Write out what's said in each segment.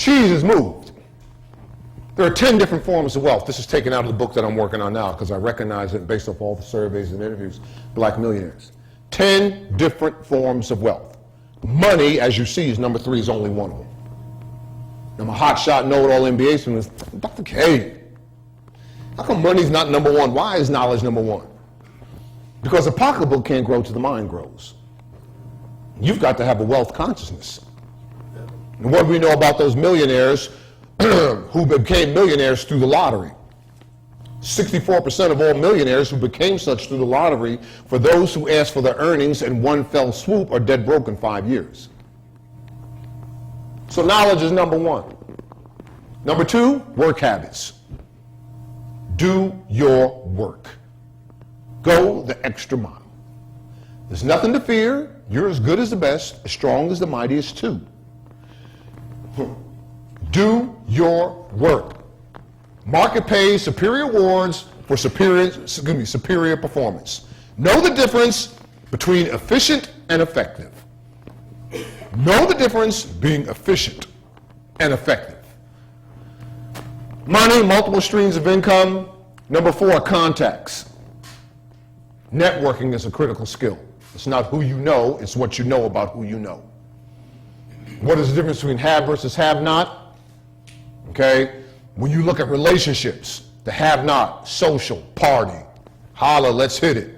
cheese has moved. There are 10 different forms of wealth. This is taken out of the book that I'm working on now because I recognize it based off all the surveys and interviews, black millionaires. 10 different forms of wealth. Money, as you see, is number 3, is only one of them. Now, my hotshot know-it-all NBA student is, Dr. K, how come money's not number 1? Why is knowledge number 1? Because the pocketbook can't grow till the mind grows. You've got to have a wealth consciousness. And what do we know about those millionaires who became millionaires through the lottery? 64% of all millionaires who became such through the lottery, for those who asked for their earnings in one fell swoop, are dead broke in 5 years. So knowledge is number 1. Number 2, work habits. Do your work. Go the extra mile. There's nothing to fear. You're as good as the best, as strong as the mightiest too. Do your work. Market pays superior awards for superior performance. Know the difference between efficient and effective. Know the difference being efficient and effective. Money, multiple streams of income. Number 4, contacts. Networking is a critical skill. It's not who you know, it's what you know about who you know. What is the difference between have versus have not? Okay? When you look at relationships, the have not, social, party, holla, let's hit it.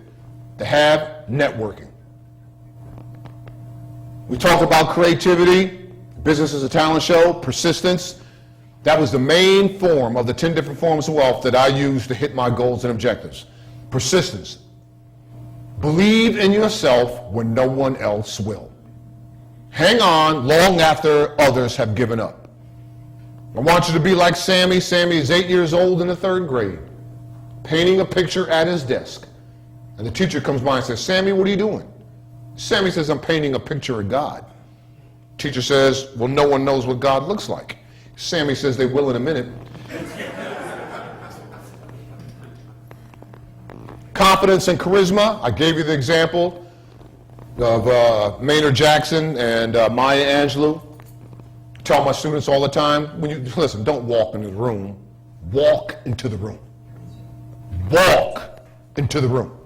The have, networking. We talked about creativity, business is a talent show, persistence. That was the main form of the 10 different forms of wealth that I used to hit my goals and objectives. Persistence. Believe in yourself when no one else will. Hang on long after others have given up. I want you to be like Sammy. Sammy is 8 years old in the 3rd grade, painting a picture at his desk. And the teacher comes by and says, Sammy, what are you doing? Sammy says, I'm painting a picture of God. Teacher says, well, no one knows what God looks like. Sammy says, they will in a minute. Confidence and charisma. I gave you the example of Maynard Jackson and Maya Angelou. Tell my students all the time, when you listen, don't walk into the room. Walk into the room. Walk into the room.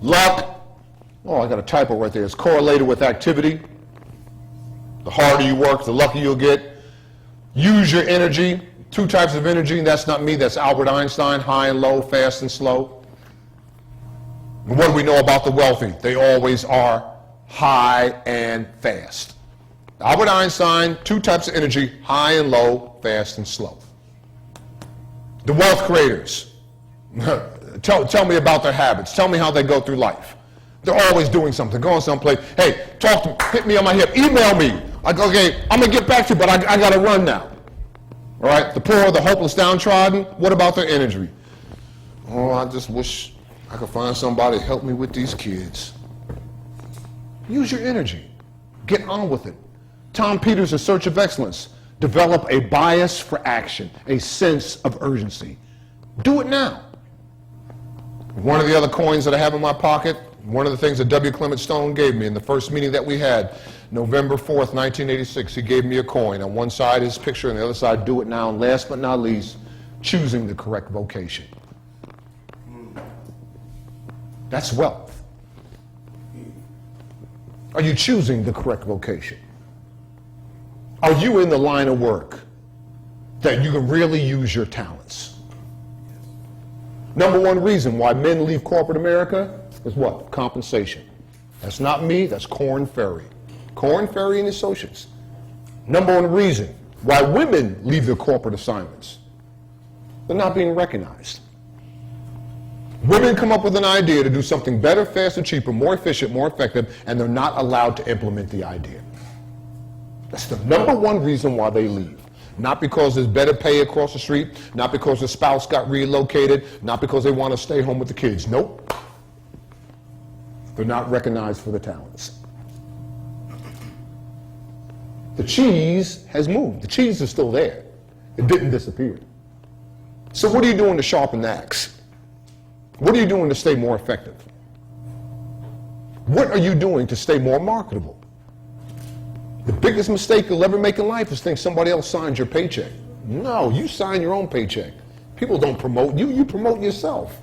Luck, oh, I got a typo right there. It's correlated with activity. The harder you work, the luckier you'll get. Use your energy. 2 types of energy, that's not me, that's Albert Einstein, high and low, fast and slow. And what do we know about the wealthy? They always are high and fast. Albert Einstein, 2 types of energy, high and low, fast and slow. The wealth creators, tell me about their habits. Tell me how they go through life. They're always doing something, going someplace. Hey, talk to me, hit me on my hip, email me. I go, okay, I'm gonna get back to you, but I gotta run now. All right, the poor, the hopeless, downtrodden, what about their energy? Oh, I just wish I could find somebody to help me with these kids. Use your energy. Get on with it. Tom Peters' In Search of Excellence. Develop a bias for action, a sense of urgency. Do it now. One of the other coins that I have in my pocket, one of the things that W. Clement Stone gave me in the first meeting that we had, November 4th, 1986, he gave me a coin. On one side his picture, on the other side, do it now. And last but not least, choosing the correct vocation. That's wealth. Are you choosing the correct vocation? Are you in the line of work that you can really use your talents? Number 1 reason why men leave corporate America is what? Compensation. That's not me, that's Korn Ferry. Korn Ferry and Associates. Number 1 reason why women leave their corporate assignments. They're not being recognized. Women come up with an idea to do something better, faster, cheaper, more efficient, more effective, and they're not allowed to implement the idea. That's the number 1 reason why they leave. Not because there's better pay across the street, not because the spouse got relocated, not because they want to stay home with the kids. Nope. They're not recognized for the talents. The cheese has moved. The cheese is still there. It didn't disappear. So what are you doing to sharpen the axe? What are you doing to stay more effective? What are you doing to stay more marketable? The biggest mistake you'll ever make in life is think somebody else signs your paycheck. No, you sign your own paycheck. People don't promote you, you promote yourself.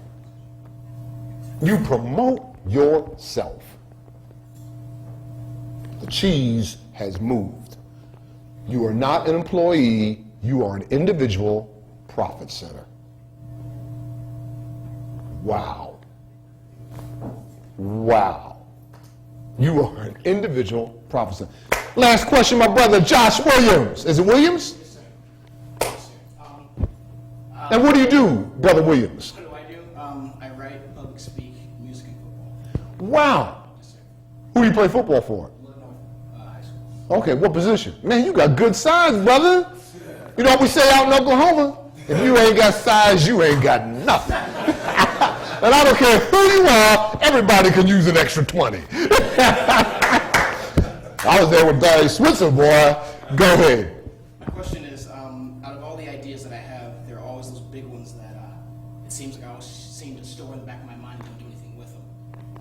You promote yourself. The cheese has moved. You are not an employee, you are an individual profit center. Wow. Wow. You are an individual profit center. Last question, my brother, Josh Williams. Is it Williams? Yes, sir. Yes, sir. And what do you do, Brother Williams? What do I do? I write, public speak, music, and football. Wow. Yes, sir. Who do you play football for? Illinois High School. Okay, what position? Man, you got good size, brother. You know what we say out in Oklahoma? If you ain't got size, you ain't got nothing. And I don't care who you are, everybody can use an extra 20. I was there with Barry Switzer, boy. Go ahead. My question is, out of all the ideas that I have, there are always those big ones that it seems like I always seem to store in the back of my mind and don't do anything with them.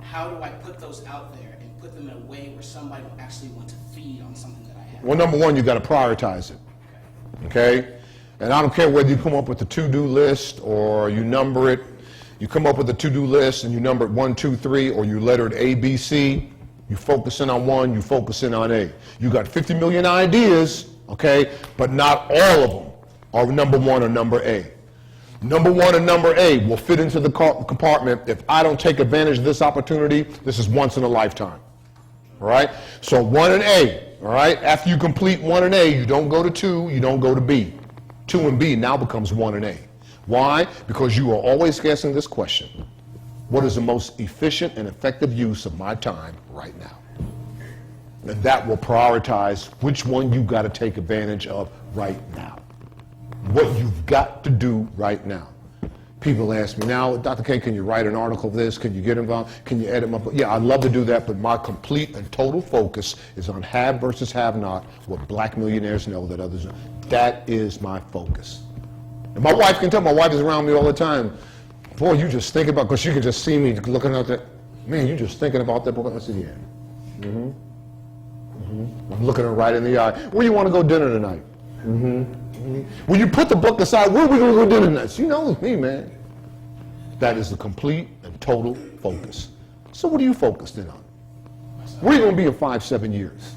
How do I put those out there and put them in a way where somebody will actually want to feed on something that I have? Well, number one, you got to prioritize it. Okay? And I don't care whether you come up with a to-do list or you number it. You come up with a to-do list and you number it 1, 2, 3, or you letter it A, B, C. You focusing on one, you focusing on A. You got 50 million ideas, okay, but not all of them are number one or number A. Number one and number A will fit into the compartment. If I don't take advantage of this opportunity, this is once in a lifetime. All right? So 1 and A, all right? After you complete 1 and A, you don't go to 2, you don't go to B. 2 and B now becomes 1 and A. Why? Because you are always asking this question. What is the most efficient and effective use of my time right now? And that will prioritize which one you got to take advantage of right now. What you've got to do right now. People ask me, now, Dr. K, can you write an article of this? Can you get involved? Can you edit my book? Yeah, I'd love to do that, but my complete and total focus is on have versus have not, what black millionaires know that others don't. That is my focus. And my wife can tell, my wife is around me all the time. Boy, you just thinking about, because she can just see me looking at that. Man, you just thinking about that book. I said, yeah. I'm looking her right in the eye. Where you want to go dinner tonight? When you put the book aside, where are we going to go dinner tonight? She knows me, man. That is the complete and total focus. So what are you focused in on? Where are you going to be in 5, 7 years?